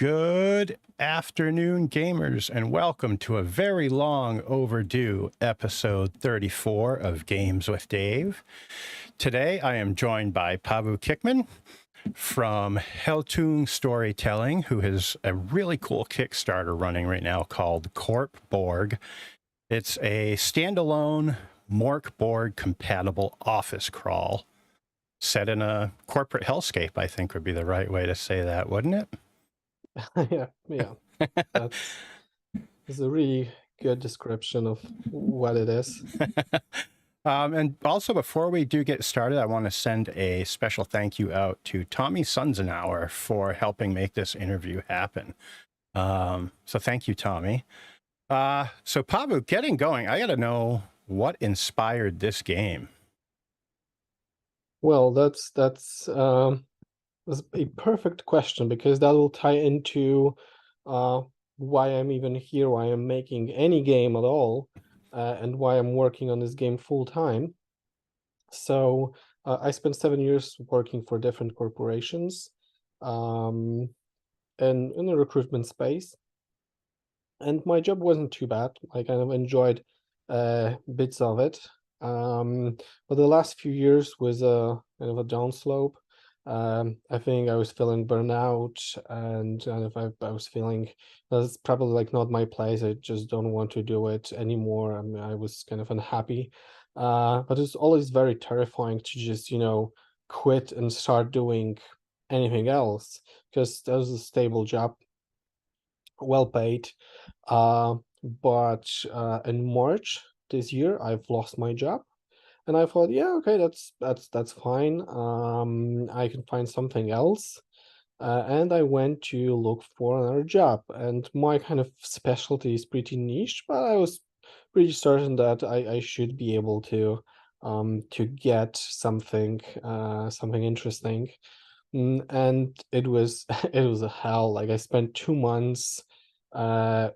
Good afternoon, gamers, and welcome to a very long overdue episode 34 of Games with Dave. Today, I am joined by Pawel Kicman from Heltung Storytelling, who has a really cool Kickstarter running right now called Corp Borg. It's a standalone Mork Borg compatible office crawl set in a corporate hellscape, I think would be the right way to say that, wouldn't it? Yeah. That's a really good description of what it is. And also, before we do get started, I want to send a special thank you out to Tommy Sunzenauer for helping make this interview happen. So thank you, Tommy. So Pawel, getting going, I got to know what inspired this game. Well, that's a perfect question because that will tie into why I'm even here, why I'm making any game at all, and why I'm working on this game full time. So I spent 7 years working for different corporations, um, and in the recruitment space. And my job wasn't too bad. I kind of enjoyed bits of it. But the last few years was a kind of a downslope. I think I was feeling burnout, and kind of I was feeling that's probably like not my place. I just don't want to do it anymore. I mean, I was kind of unhappy. But it's always very terrifying to just, quit and start doing anything else because that was a stable job, well paid. But in March this year, I've lost my job, and I thought, yeah, okay, that's fine. I can find something else, and I went to look for another job. And my kind of specialty is pretty niche, but I was pretty certain that I should be able to get something interesting. And it was it was a hell. Like I spent 2 months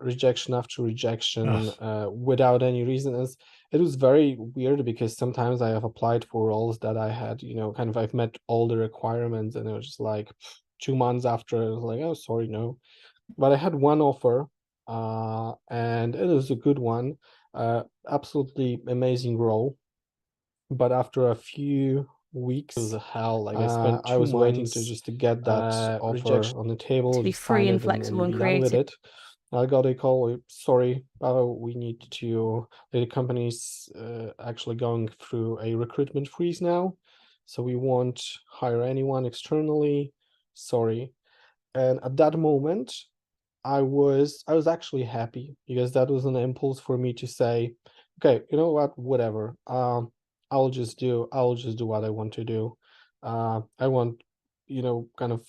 rejection after rejection Ugh. without any reason. It was very weird because sometimes I have applied for roles that I had, kind of I've met all the requirements, and it was just like 2 months after it was like, oh, sorry, no. But I had one offer, and it was a good one, absolutely amazing role. But after a few It was weeks, a hell. Like I spent I two was waiting to months just to get that offer rejection. on the table, To be just free sign and it flexible and and be done with creative. it. I got a call, sorry, we need to, the company's actually going through a recruitment freeze now, so we won't hire anyone externally. Sorry. And at that moment, I was actually happy because that was an impulse for me to say, okay, you know what, whatever. I'll just do what I want to do. I want, kind of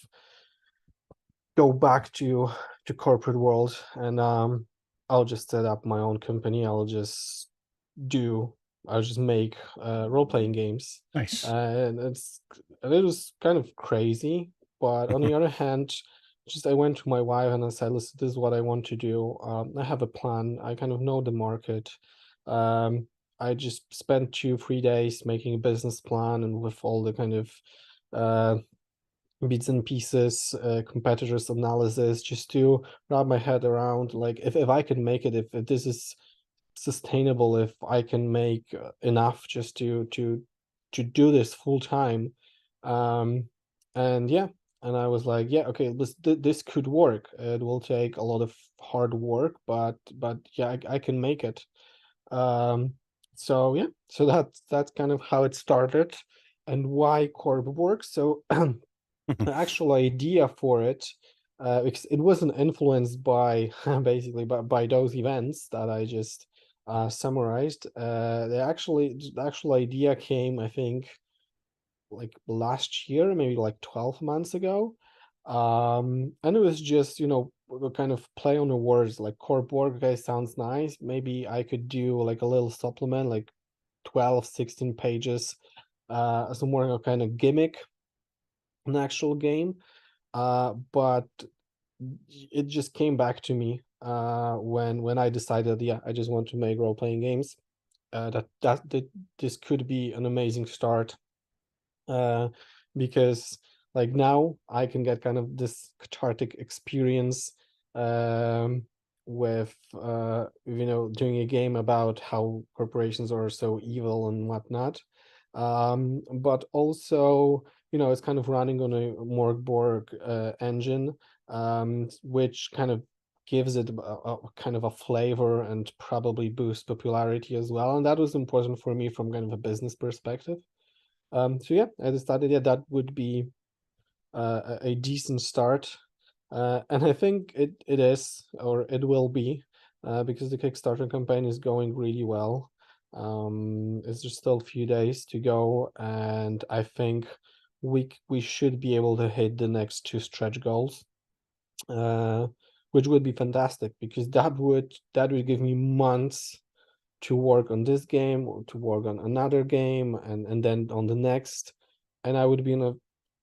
go back to corporate world, and I'll just set up my own company. Do I'll just make role-playing games. Nice. And it was kind of crazy, but on the other hand, just I went to my wife and I said, listen, this is what I want to do. I have a plan. I kind of know the market. I just spent 2 3 days making a business plan, and with all the kind of uh bits and pieces, competitors analysis, just to wrap my head around, like, if I can make it, if this is sustainable, if I can make enough just to do this full time. um and yeah, and I was like, yeah, okay, this could work. It will take a lot of hard work, but yeah, I can make it. um so yeah, so that's kind of how it started and why Corp works. So the actual idea for it, because it wasn't influenced by basically by those events that I just summarized. The actual idea came, I think, like last year, maybe like 12 months ago. And it was just, a kind of play on the words, like Corp Borg, okay, sounds nice. Maybe I could do like a little supplement, like 12, 16 pages, as a more kind of gimmick, an actual game. But it just came back to me when I decided, yeah, I just want to make role playing games. That this could be an amazing start, uh, because like now I can get kind of this cathartic experience with doing a game about how corporations are so evil and whatnot. But also, it's kind of running on a Borg engine, which kind of gives it a kind of a flavor and probably boosts popularity as well. And that was important for me from kind of a business perspective. So yeah, I decided, yeah, that would be a decent start. And I think it is, or it will be, because the Kickstarter campaign is going really well. It's just still a few days to go, and I think we should be able to hit the next 2 stretch goals, uh, which would be fantastic, because that would give me months to work on this game, or to work on another game, and then on the next, and I would be in a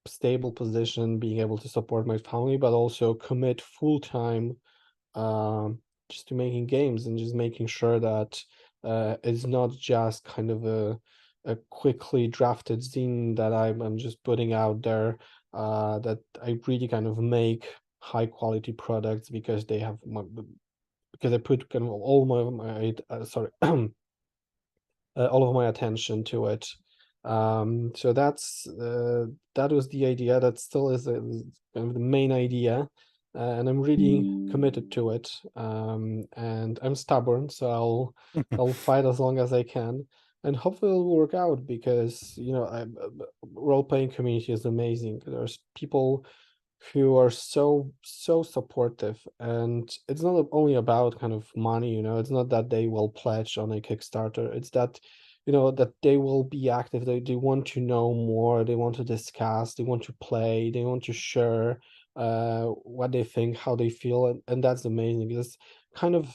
stable position, being able to support my family, but also commit full time, um, just to making games, and just making sure that it's not just kind of a quickly drafted zine that I'm just putting out there. That I really kind of make high quality products because they have because I put kind of all my sorry all of my attention to it. So that was the idea. That still is kind of the main idea, and I'm really committed to it. And I'm stubborn, so I'll fight as long as I can, and hopefully it'll work out, because role playing community is amazing. There's people who are so supportive, and it's not only about kind of money. It's not that they will pledge on a Kickstarter, it's that that they will be active. They want to know more, they want to discuss, they want to play, they want to share what they think, how they feel, and that's amazing. Because kind of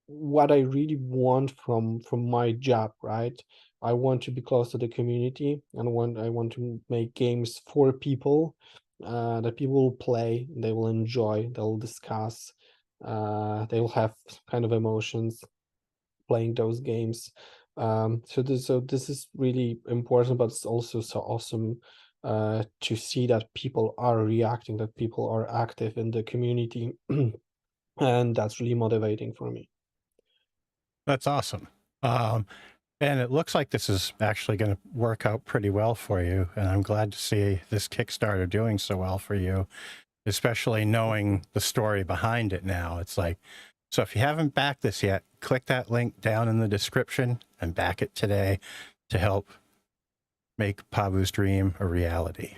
what I really want from my job, right? I want to be close to the community, and I want to make games for people, that people will play, they will enjoy, they'll discuss, they will have kind of emotions playing those games. So this is really important, but it's also so awesome to see that people are reacting, that people are active in the community, and that's really motivating for me. That's awesome. And it looks like this is actually going to work out pretty well for you. And I'm glad to see this Kickstarter doing so well for you, especially knowing the story behind it now. It's like, so if you haven't backed this yet, click that link down in the description and back it today to help make Pavu's dream a reality.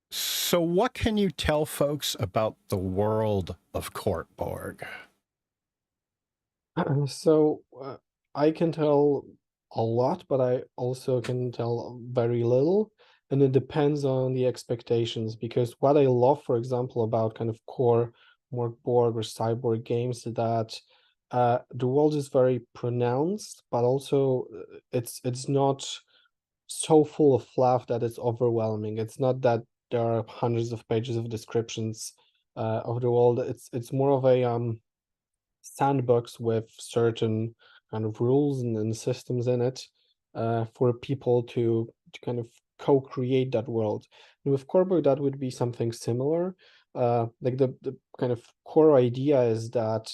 So what can you tell folks about the world of Corp Borg? So I can tell a lot, but I also can tell very little, and it depends on the expectations. Because what I love, for example, about kind of core more Borg or cyborg games, is that the world is very pronounced, but also it's not so full of fluff that it's overwhelming. It's not that there are hundreds of pages of descriptions of the world. It's more of a sandbox with certain kind of rules and systems in it, for people to kind of co-create that world. And with Corp Borg, that would be something similar. Like the kind of core idea is that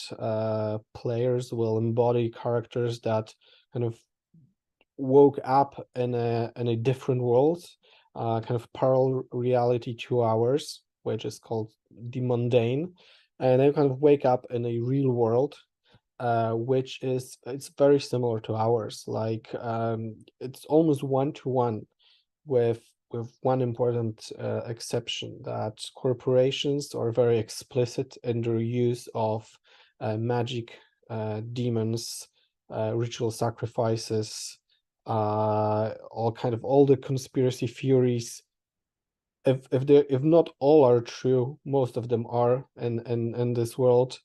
players will embody characters that kind of woke up in a different world, kind of parallel reality to ours, which is called the mundane, and they kind of wake up in a real world, which is it's very similar to ours. Like it's almost one to one, with one important exception, that corporations are very explicit in their use of magic, demons, ritual sacrifices, all the conspiracy theories. If not all are true, most of them are in this world,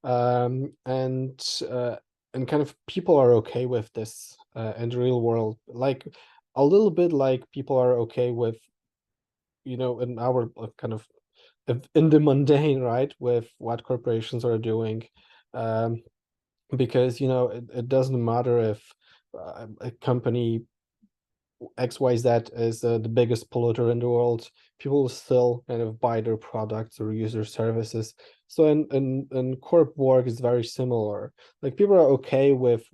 and kind of people are okay with this in the real world, like a little bit like people are okay with, in our kind of in the mundane, right, with what corporations are doing, because it doesn't matter if a company XYZ is the biggest polluter in the world, people will still kind of buy their products or use their services. So in Corp Borg is very similar. Like people are okay with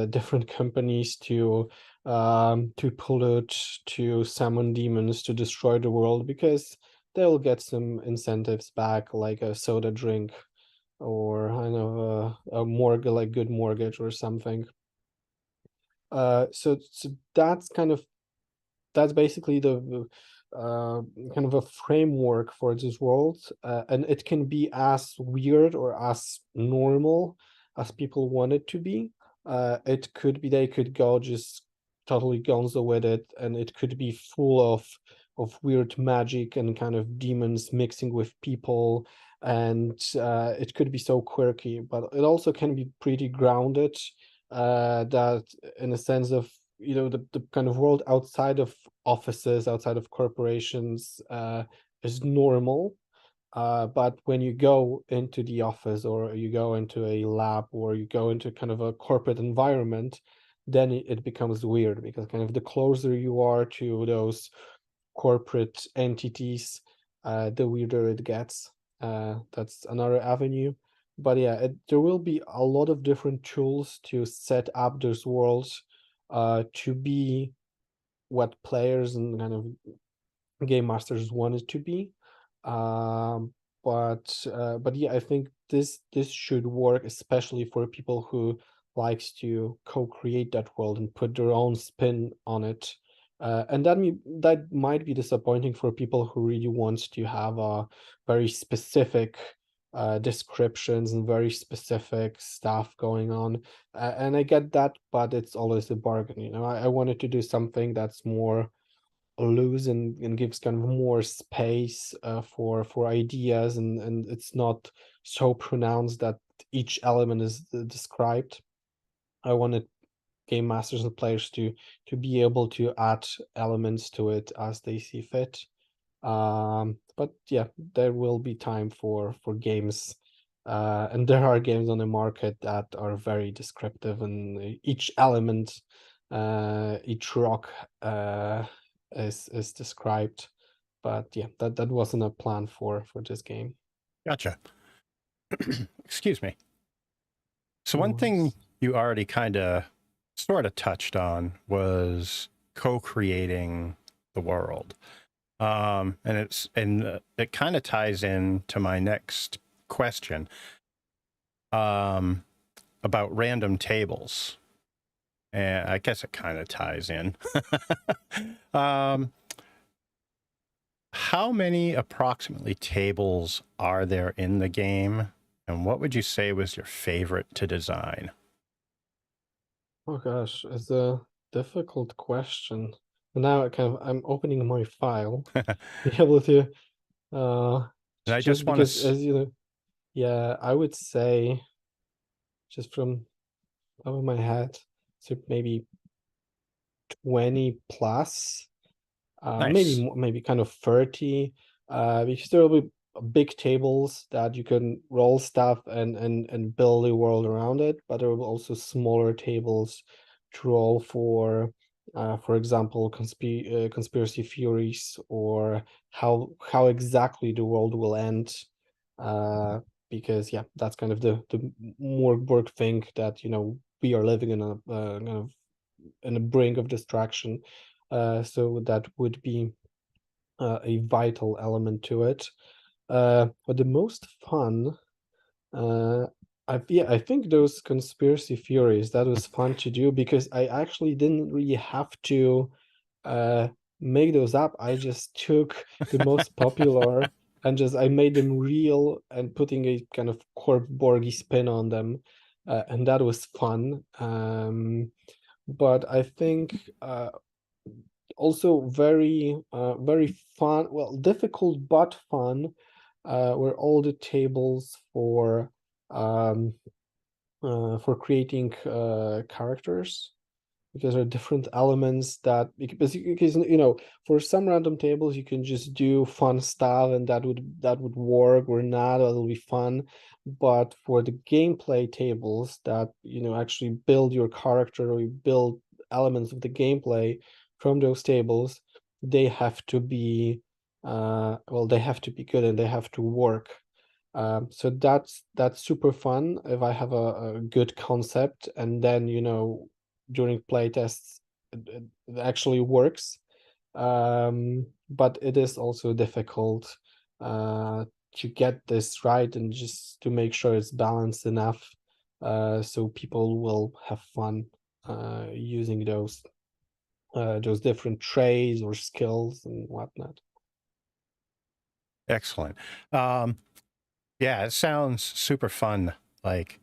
different companies to pollute, to summon demons, to destroy the world, because they'll get some incentives back, like a soda drink, or I know a mortgage, like good mortgage or something. So that's basically the kind of a framework for this world, and it can be as weird or as normal as people want it to be. It could be they could go just totally gonzo with it, and it could be full of weird magic and kind of demons mixing with people, and it could be so quirky, but it also can be pretty grounded, that in a sense of, the kind of world outside of offices, outside of corporations, is normal. But when you go into the office, or you go into a lab, or you go into kind of a corporate environment, then it becomes weird, because kind of the closer you are to those corporate entities, the weirder it gets. That's another avenue. But yeah, there will be a lot of different tools to set up those worlds, to be what players and kind of game masters want it to be. Um, but yeah, I think this should work, especially for people who likes to co-create that world and put their own spin on it. And that might be disappointing for people who really want to have a very specific descriptions and very specific stuff going on. And I get that, but it's always a bargain. I wanted to do something that's more loose, and gives kind of more space for ideas, and it's not so pronounced that each element is described. I wanted game masters and players to be able to add elements to it as they see fit. But yeah, there will be time for games, and there are games on the market that are very descriptive, and each element, each rock, is described. But yeah, that wasn't a plan for this game. Gotcha. Excuse me. So No one thing worries. you already kind of sort of touched on was co-creating the world. And it kind of ties in to my next question, about random tables. And I guess it kind of ties in. How many approximately tables are there in the game? And what would you say was your favorite to design? Oh gosh, it's a difficult question. And now I'm opening my file to be able uh And to I just just want because, to, as you know, yeah, I would say, just from top of my head, so maybe 20 plus, nice. maybe kind of 30, because there will be big tables that you can roll stuff and build a world around it, but there will be also smaller tables to roll for example, conspiracy theories, or how exactly the world will end. uh because yeah, that's kind of the more work thing, that we are living in a kind of in a brink of distraction. So that would be a vital element to it. But the most fun, uh, I think those conspiracy theories, that was fun to do, because I actually didn't really have to uh, make those up. I just took the most popular, and just I made them real, and putting a kind of Corp Borgy spin on them, and that was fun. But I think also very fun, well, difficult but fun, were all the tables for creating characters, because there are different elements because for some random tables you can just do fun stuff, and that would work, or not, it'll be fun. But for the gameplay tables that actually build your character, or you build elements of the gameplay, from those tables, they have to be well, they have to be good and they have to work. So that's super fun if I have a good concept, and then during playtests it actually works. But it is also difficult to get this right and just to make sure it's balanced enough so people will have fun using those different traits or skills and whatnot. Excellent. Yeah, it sounds super fun. Like,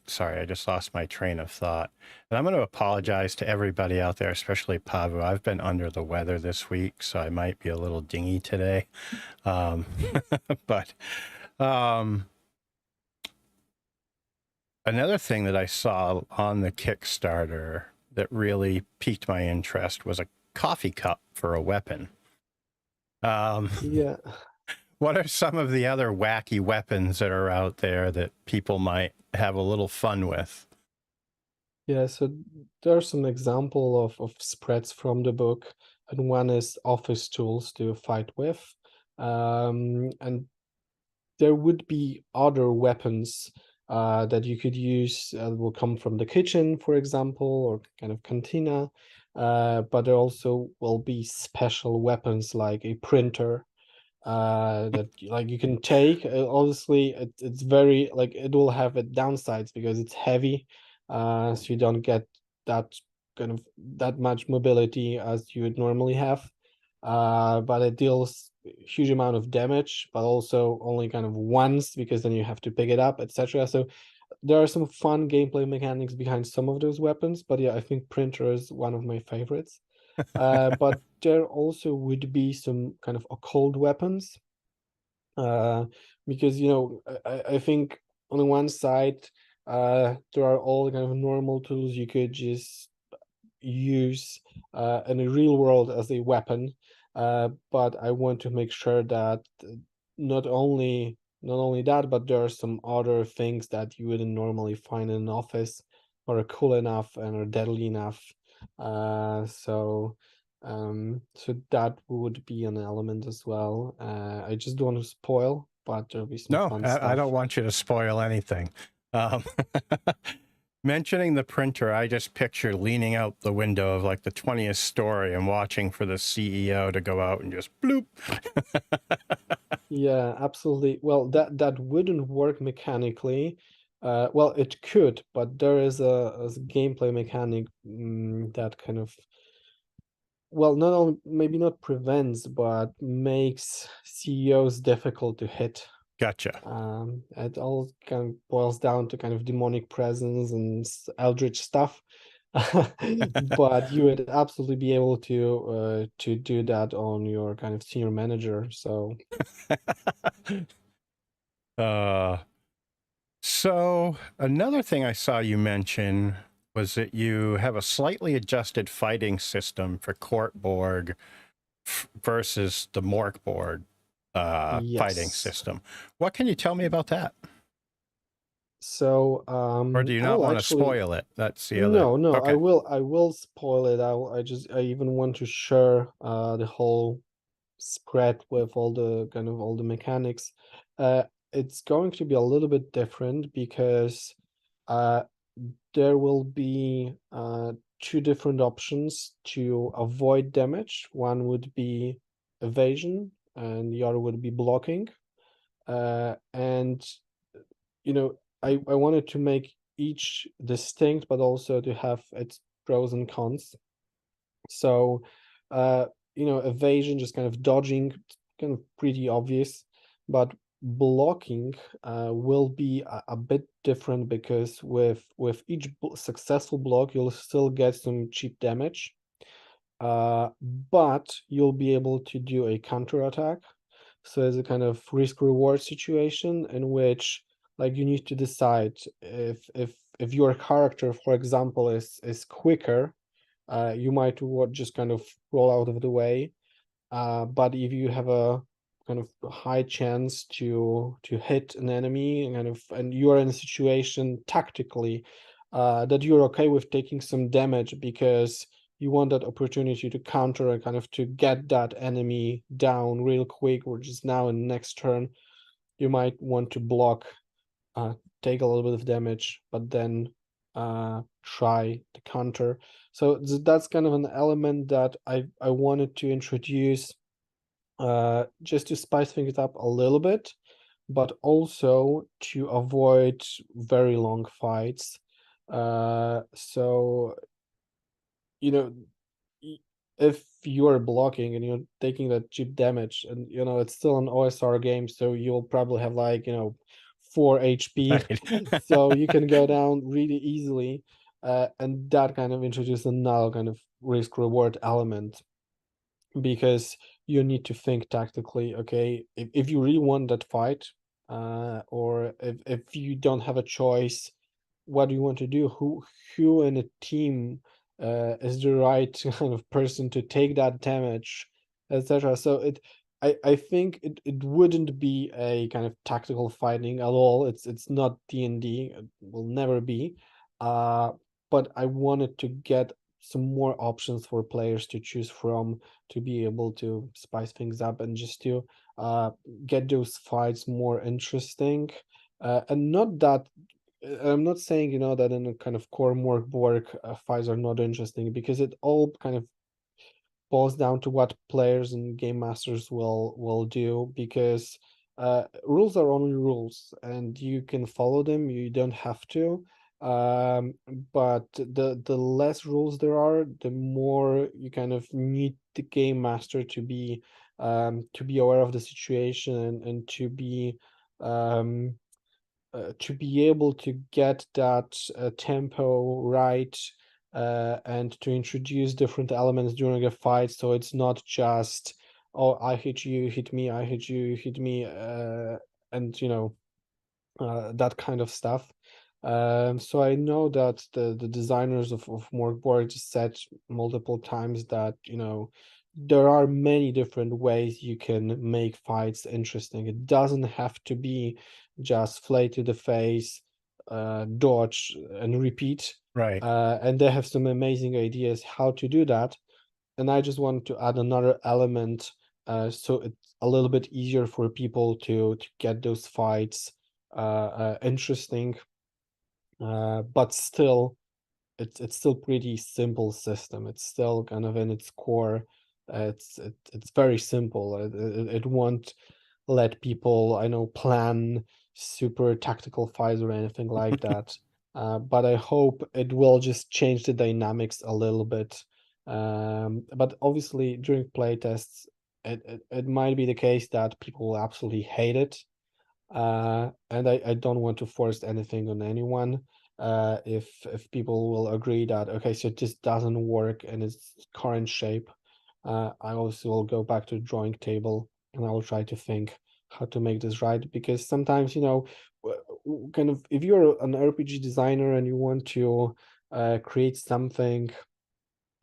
sorry, I just lost my train of thought. And I'm going to apologize to everybody out there, especially Pavu. I've been under the weather this week, so I might be a little dingy today. But another thing that I saw on the Kickstarter that really piqued my interest was a coffee cup for a weapon. Yeah. What are some of the other wacky weapons that are out there that people might have a little fun with? Yeah, so there are some example of spreads from the book, and one is office tools to fight with. And there would be other weapons that you could use will come from the kitchen, for example, or kind of cantina. But there also will be special weapons like a printer that like you can take. Honestly, it's very like it will have its downsides because it's heavy, so you don't get that kind of that much mobility as you would normally have. But it deals huge amount of damage, but also only kind of once because then you have to pick it up, etc. So there are some fun gameplay mechanics behind some of those weapons, but yeah, I think printer is one of my favorites. But there also would be some kind of occult weapons, because I think on the one side there are all the kind of normal tools you could just use in the real world as a weapon, but I want to make sure that not only that, but there are some other things that you wouldn't normally find in an office or are cool enough and are deadly enough. So that would be an element as well. I just don't want to spoil, but there'll be some No, fun I don't stuff. want you to spoil anything. Um, mentioning the printer, I just picture leaning out the window of like the 20th story and watching for the CEO to go out and just bloop. Yeah, absolutely. Well, that wouldn't work mechanically. Well, it could, but there is a gameplay mechanic that kind of, well, not only maybe not prevents, but makes CEOs difficult to hit. Gotcha. It all kind of boils down to kind of demonic presence and eldritch stuff. But you would absolutely be able to do that on your kind of senior manager. So uh, so another thing I saw you mention was that you have a slightly adjusted fighting system for Corp Borg versus the Mork Borg fighting yes. system. What can you tell me about that? So Or do you I not will want to actually spoil it? That's the other. no, I Okay. will I will spoil it. I even want to share the whole spread with all the mechanics. It's going to be a little bit different because uh there will be two different options to avoid damage. One would be evasion and the other would be blocking. And I wanted to make each distinct, but also to have its pros and cons. So, evasion, just kind of dodging, kind of pretty obvious, but blocking will be a bit different because with each successful block, you'll still get some cheap damage, but you'll be able to do a counter attack. So it's a kind of risk reward situation in which like you need to decide if your character, for example, is quicker, you might just kind of roll out of the way. But if you have a kind of high chance to hit an enemy and you are in a situation tactically that you're okay with taking some damage because you want that opportunity to counter and kind of to get that enemy down real quick, or just now in the next turn, you might want to block, take a little bit of damage, but then try the counter. So that's kind of an element that I wanted to introduce, just to spice things up a little bit, but also to avoid very long fights. So, you know, if you're blocking and you're taking that cheap damage, and it's still an OSR game, so you'll probably have like 4 HP, Right. so you can go down really easily, and that kind of introduces another kind of risk reward element, because you need to think tactically. Okay, if you really want that fight, or if you don't have a choice, what do you want to do? Who in a team is the right kind of person to take that damage, etc. So I think it wouldn't be a kind of tactical fighting at all. It's not D&D. It will never be. Uh, but I wanted to get some more options for players to choose from, to be able to spice things up and just to get those fights more interesting. And not that I'm not saying, that in a kind of core Borg fights are not interesting, because it all kind of boils down to what players and game masters will do, because rules are only rules and you can follow them, you don't have to. um but the less rules there are, the more you kind of need the game master to be aware of the situation, and to be able to get that tempo right, and to introduce different elements during a fight, so it's not just, oh, I hit you, you hit me, I hit you, you hit me, and that kind of stuff. So I know that the designers of Morgborg just said multiple times that there are many different ways you can make fights interesting. It doesn't have to be just flay to the face, dodge and repeat. Right. And they have some amazing ideas how to do that. And I just want to add another element, so it's a little bit easier for people to get those fights interesting, but still, it's still pretty simple system. It's still kind of in its core. It's very simple. It won't let people, I know, plan super tactical fights or anything like that. But I hope it will just change the dynamics a little bit. But obviously, during playtests, it might be the case that people will absolutely hate it, and I don't want to force anything on anyone. If people will agree that, okay, so it just doesn't work in its current shape, I also will go back to the drawing table and I will try to think how to make this right. Because sometimes, kind of, if you're an RPG designer and you want to create something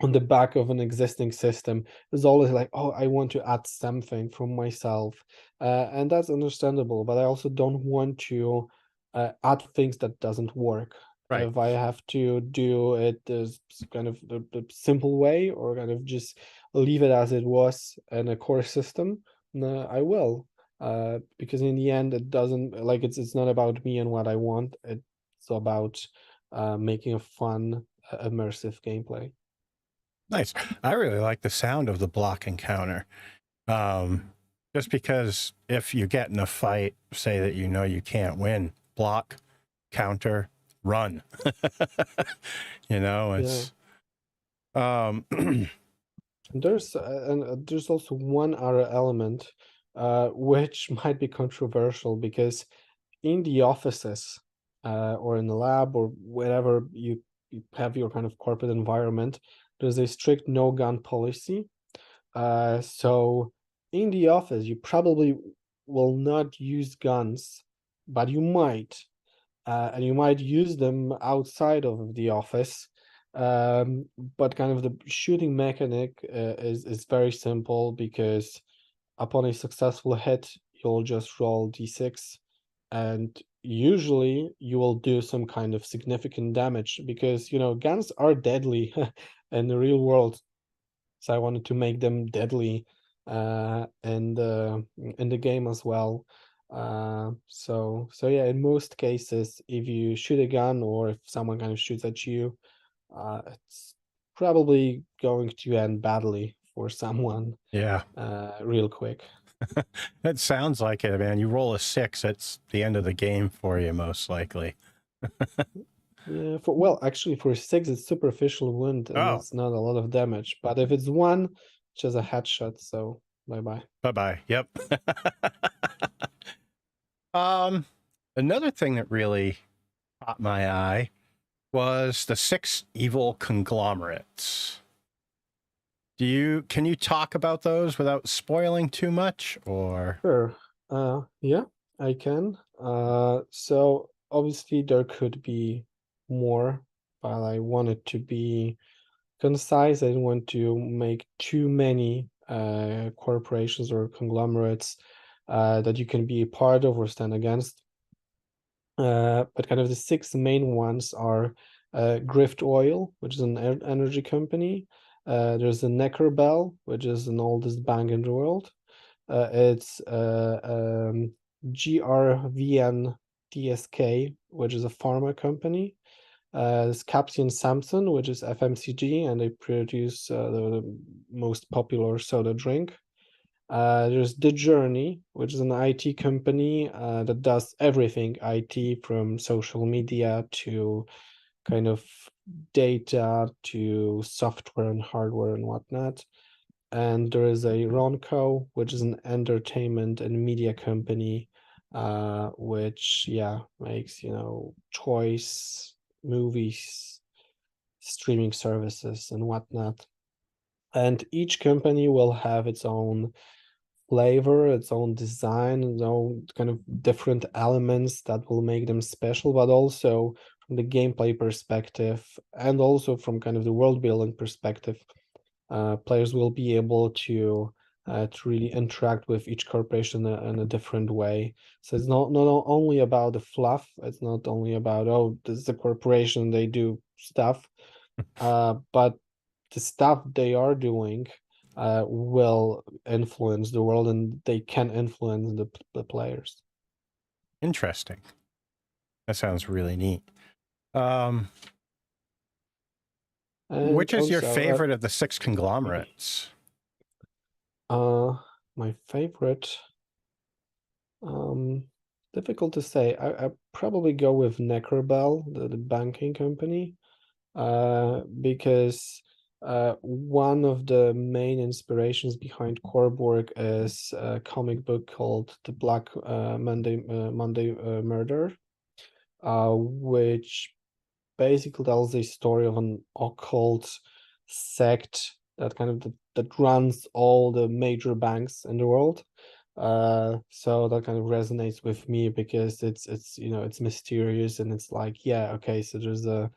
on the back of an existing system, is always like, oh, I want to add something from myself, and that's understandable. But I also don't want to add things that doesn't work. Right. If I have to do it as kind of the simple way, or kind of just leave it as it was in a core system, I will, because in the end, it doesn't, like, it's not about me and what I want. It's about making a fun, immersive gameplay. Nice. I really like the sound of the block encounter. Just because if you get in a fight, say that you can't win, block, counter, run. Yeah. It's um There's also one other element, which might be controversial, because in the offices, or in the lab, or wherever you have your kind of corporate environment, there's a strict no gun policy. So in the office, you probably will not use guns, but you might, and you might use them outside of the office. But kind of the shooting mechanic is very simple, because upon a successful hit, you'll just roll d6, and usually you will do some kind of significant damage because guns are deadly in the real world. So I wanted to make them deadly in the game as well. So yeah, in most cases, if you shoot a gun or if someone kind of shoots at you, it's probably going to end badly for someone Yeah. real quick. That sounds like it, man. You roll a 6, it's the end of the game for you, most likely. Yeah, actually for 6 it's superficial wound and Oh, it's not a lot of damage. But if it's 1, it's just a headshot, so bye-bye. bye-bye. Yep. um, Another thing that really caught my eye was the 6 evil conglomerates. Can you talk about those without spoiling too much, or? Sure. Yeah, I can. So obviously there could be more, but I want it to be concise. I didn't want to make too many corporations or conglomerates that you can be a part of or stand against. But kind of the 6 main ones are Grift Oil, which is an energy company. There's the Necker Bell, which is an oldest bank in the world. It's GRVN TSK, which is a pharma company. There's Captain Samson, which is FMCG, and they produce the most popular soda drink. There's The Journey, which is an IT company that does everything IT, from social media to kind of data to software and hardware and whatnot. And there is a Ronco, which is an entertainment and media company, which makes toys, movies, streaming services, and whatnot. And each company will have its own flavor, its own design, its own kind of different elements that will make them special, but also from the gameplay perspective and also from kind of the world building perspective, players will be able to really interact with each corporation in a different way. So it's not only about the fluff. It's not only about, oh, this is a corporation, they do stuff, but the stuff they are doing will influence the world, and they can influence the players. Interesting. That sounds really neat. Um, And which is your also, favorite of the 6 conglomerates? my favorite, um, difficult to say. I probably go with Neckerbell, the banking company, because one of the main inspirations behind Corp Borg is a comic book called The Black Monday Murder, which basically tells a story of an occult sect that that runs all the major banks in the world. So that kind of resonates with me because it's mysterious, and it's like, yeah, okay, so there's a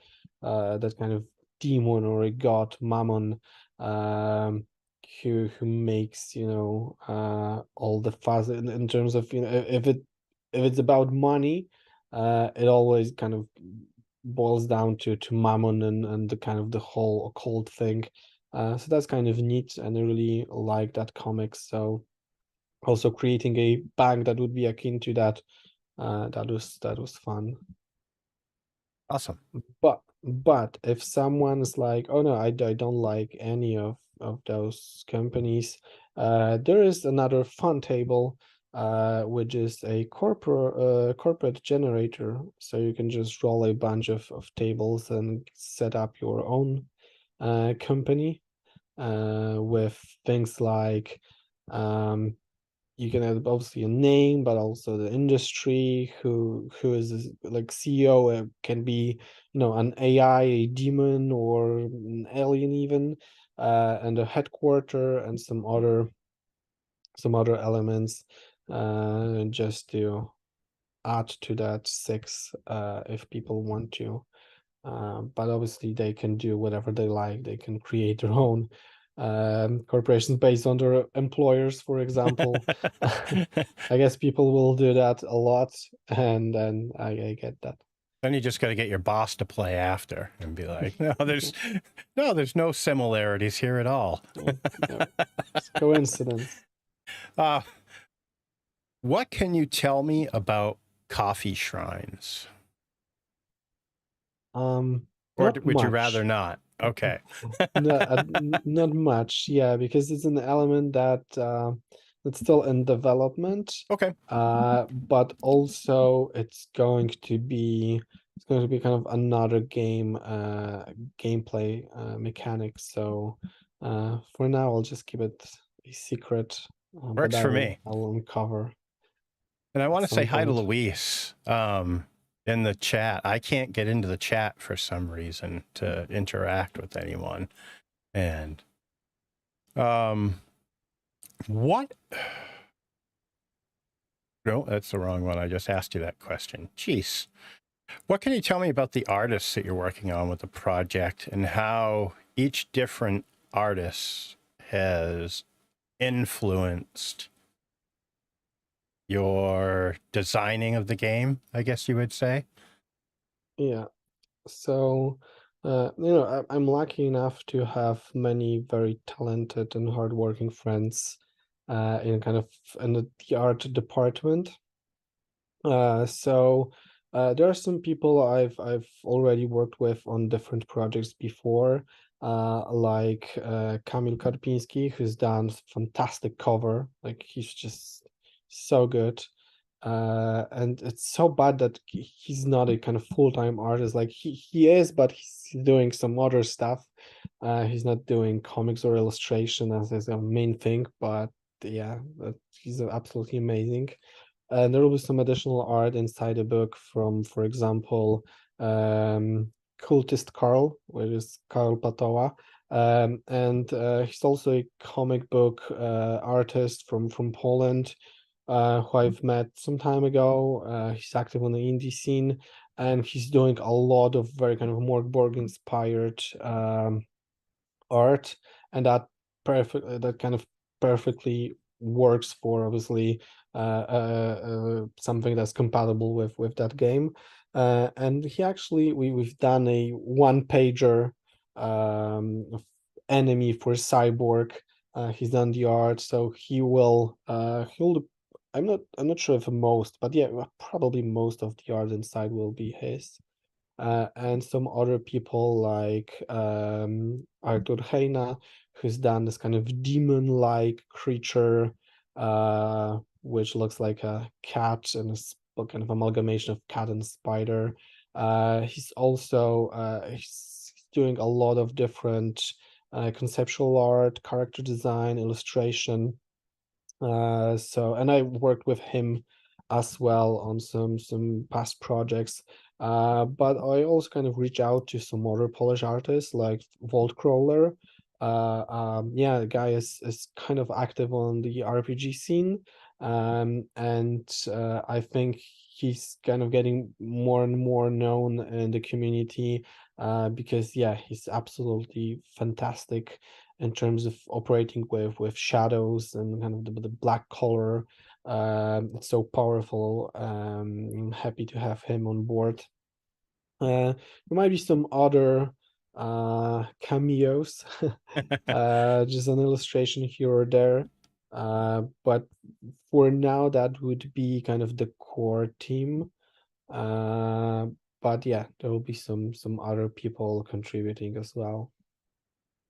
that kind of demon or a god, Mammon, um who makes all the fuss in terms of, if it's about money, it always kind of boils down to Mammon and the kind of the whole occult thing. So that's kind of neat, and I really like that comic. So also creating a bank that would be akin to that, that was fun. Awesome. But if someone's like, oh no, I don't like any of those companies, there is another fun table, which is a corporate generator. So you can just roll a bunch of tables and set up your own company with things like, um, you can have obviously a name, but also the industry, who is this, like CEO, can be an AI, a demon, or an alien even, and a headquarter and some other elements, just to add to that 6, if people want to. But obviously they can do whatever they like. They can create their own corporations based on their employers, for example. I guess people will do that a lot, and then I get that. Then you just got to get your boss to play after and be like, there's no similarities here at all. No, it's coincidence. Uh, what can you tell me about coffee shrines? Or Not would you much. rather not? Okay. Not much, yeah, because it's an element that's still in development. Okay. But also it's going to be kind of another gameplay mechanic. So for now I'll just keep it a secret, but Works for me. I'll uncover And I at want to say some hi to point. Luis in the chat. I can't get into the chat for some reason to interact with anyone. And what? No, that's the wrong one. I just asked you that question. Jeez. What can you tell me about the artists that you're working on with the project and how each different artist has influenced your designing of the game, I guess you would say? Yeah. So, I'm lucky enough to have many very talented and hardworking friends in kind of in the art department. So there are some people I've already worked with on different projects before, like Kamil Karpiński, who's done fantastic cover. Like he's just so good. And it's so bad that he's not a kind of full-time artist. Like he is, but he's doing some other stuff. He's not doing comics or illustration as his main thing, but yeah, he's absolutely amazing. And there will be some additional art inside the book from, for example, Cultist Carl, which is Karl Patoła. And he's also a comic book artist from Poland, who I've met some time ago. He's active on the indie scene, and he's doing a lot of very kind of Morg Borg inspired art, and that kind of perfectly works for obviously something that's compatible with that game. And he actually we've done a one pager of enemy for Cyborg. He's done the art, so he'll I'm not sure if most, but yeah, probably most of the art inside will be his. And some other people like Artur Heina, who's done this kind of demon-like creature, which looks like a cat and a kind of amalgamation of cat and spider. He's also he's doing a lot of different conceptual art, character design, illustration. And I worked with him as well on some past projects. But I also kind of reach out to some other Polish artists like Vault Crawler. Yeah, the guy is kind of active on the RPG scene. And I think he's kind of getting more and more known in the community, because yeah, he's absolutely fantastic in terms of operating with shadows and kind of the black color. It's so powerful. I'm happy to have him on board. There might be some other cameos, just an illustration here or there. But for now, that would be kind of the core team. Uh, but yeah, there will be some other people contributing as well.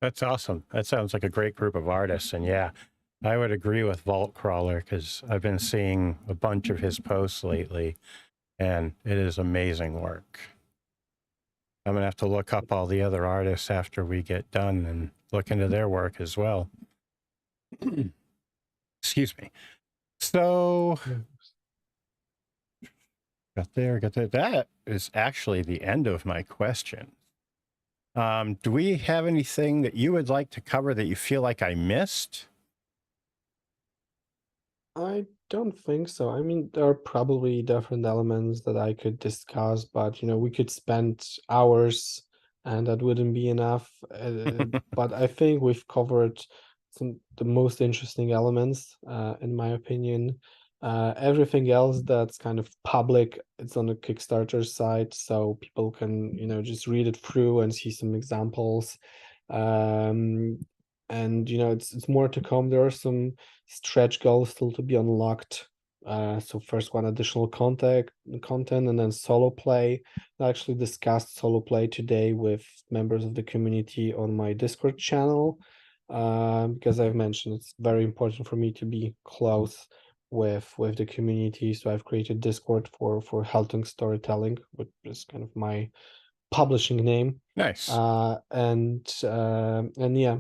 That's awesome. That sounds like a great group of artists. And yeah, I would agree with Vault Crawler because I've been seeing a bunch of his posts lately, and it is amazing work. I'm going to have to look up all the other artists after we get done and look into their work as well. Excuse me. So, got there. That is actually the end of my question. Do we have anything that you would like to cover that you feel like I missed? I don't think so. I mean, there are probably different elements that I could discuss, but we could spend hours and that wouldn't be enough. But I think we've covered the most interesting elements, in my opinion. Everything else that's kind of public, it's on the Kickstarter site, so people can, just read it through and see some examples. Um, and it's more to come. There are some stretch goals still to be unlocked. So first one, additional content, and then solo play. I actually discussed solo play today with members of the community on my Discord channel, because I've mentioned it's very important for me to be close with the community. So I've created Discord for Heltung Storytelling, which is kind of my publishing name. Nice. And yeah,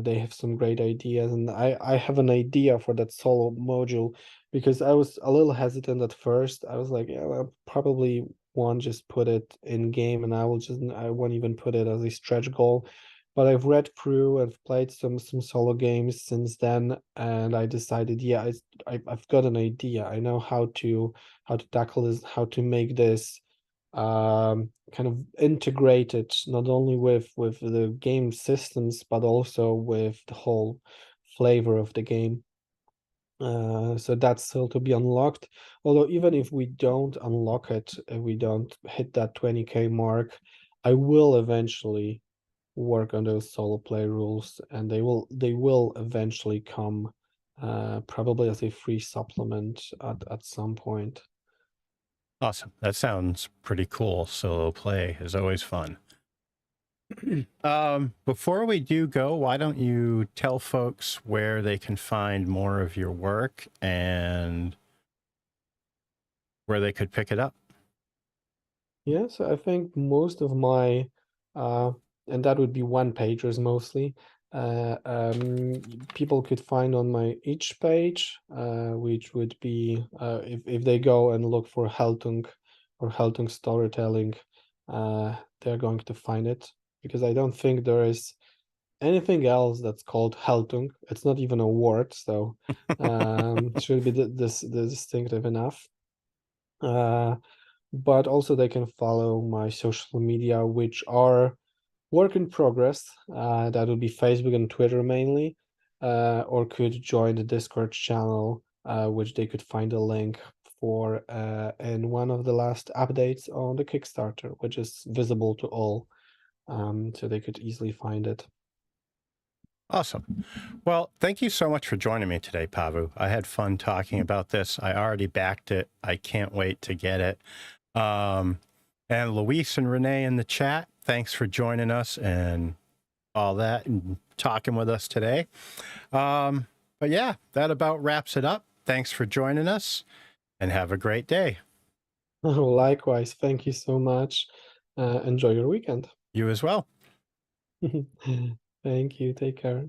they have some great ideas, and I have an idea for that solo module, because I was a little hesitant at first. I was like, yeah, I probably won't just put it in game, and I won't even put it as a stretch goal. But I've read through and played some solo games since then, and I decided, yeah, I've got an idea. I know how to tackle this, how to make this kind of integrated not only with the game systems, but also with the whole flavor of the game. So that's still to be unlocked. Although even if we don't unlock it, if we don't hit that 20K mark, I will eventually work on those solo play rules, and they will eventually come, probably as a free supplement at some point. Awesome. That sounds pretty cool. Solo play is always fun. Before we do go, why don't you tell folks where they can find more of your work and where they could pick it up? Yeah, so I think most of my uh and that would be one pagers mostly. People could find on my each page, which would be, if they go and look for Heltung or Heltung Storytelling, they're going to find it, because I don't think there is anything else that's called Heltung. It's not even a word, so it should be distinctive enough. But also they can follow my social media, which are work in progress. That would be Facebook and Twitter mainly, or could join the Discord channel, which they could find a link for in one of the last updates on the Kickstarter, which is visible to all, so they could easily find it. Awesome. Well, thank you so much for joining me today, Pavu. I had fun talking about this. I already backed it. I can't wait to get it. And Luis and Renee in the chat, thanks for joining us and all that and talking with us today. But yeah, that about wraps it up. Thanks for joining us and have a great day. Likewise, thank you so much. Enjoy your weekend. You as well. Thank you. Take care.